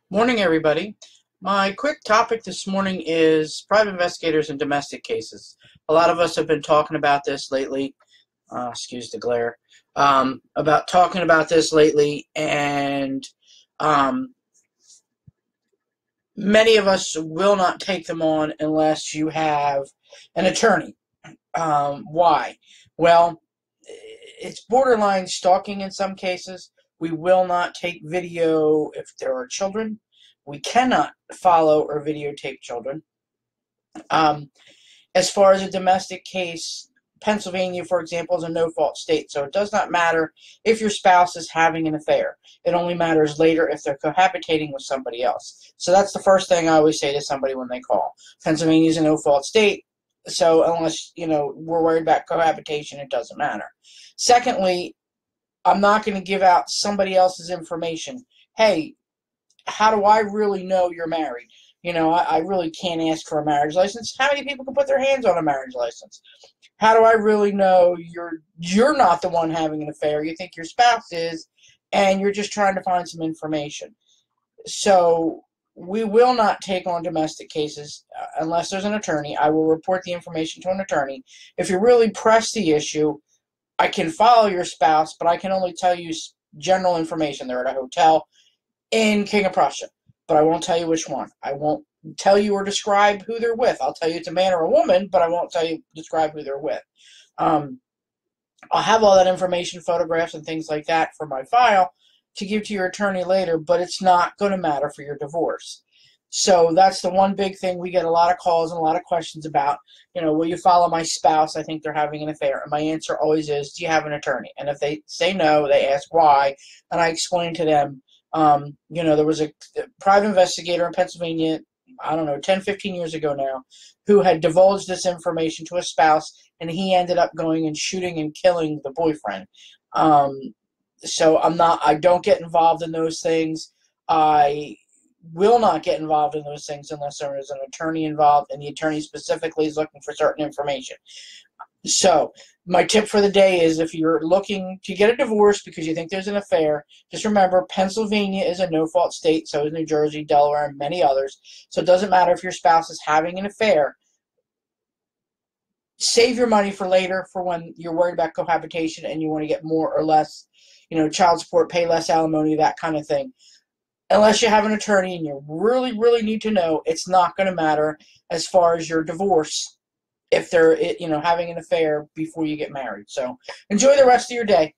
Morning, everybody. My quick topic this morning is private investigators in domestic cases. A lot of us have been talking about this lately. Excuse the glare. About talking about this lately, and um, many of us will not take them on unless you have an attorney. Why? Well, it's borderline stalking in some cases. We will not take video if there are children. We cannot follow or videotape children. Um, as far as a domestic case, Pennsylvania, for example, is a no-fault state, so it does not matter if your spouse is having an affair. It only matters later if they're cohabitating with somebody else. So that's the first thing I always say to somebody when they call. Pennsylvania is a no-fault state, so unless, we're worried about cohabitation, it doesn't matter. Secondly, I'm not going to give out somebody else's information. Hey, how do I really know you're married? I really can't ask for a marriage license. How many people can put their hands on a marriage license? How do I really know you're not the one having an affair? You think your spouse is, and you're just trying to find some information. So we will not take on domestic cases unless there's an attorney. I will report the information to an attorney. If you really press the issue, I can follow your spouse, but I can only tell you general information. They're at a hotel in King of Prussia, but I won't tell you which one. I won't tell you or describe who they're with. I'll tell you it's a man or a woman, but I won't describe who they're with. Um, I'll have all that information, photographs and things like that for my file to give to your attorney later, but it's not going to matter for your divorce. So that's the one big thing we get a lot of calls and a lot of questions about. Will you follow my spouse? I think they're having an affair. And my answer always is, do you have an attorney? And if they say no, they ask why, and I explain to them. There was a private investigator in Pennsylvania, I don't know, 10, 15 years ago now, who had divulged this information to a spouse, and he ended up going and shooting and killing the boyfriend. So I don't get involved in those things. I will not get involved in those things unless there is an attorney involved, and the attorney specifically is looking for certain information. So, my tip for the day is, if you're looking to get a divorce because you think there's an affair, just remember Pennsylvania is a no-fault state, so is New Jersey, Delaware, and many others. So it doesn't matter if your spouse is having an affair. Save your money for later, for when you're worried about cohabitation and you want to get more or less, child support, pay less alimony, that kind of thing. Unless you have an attorney and you really, really need to know, it's not going to matter as far as your divorce if they're, having an affair before you get married. So enjoy the rest of your day.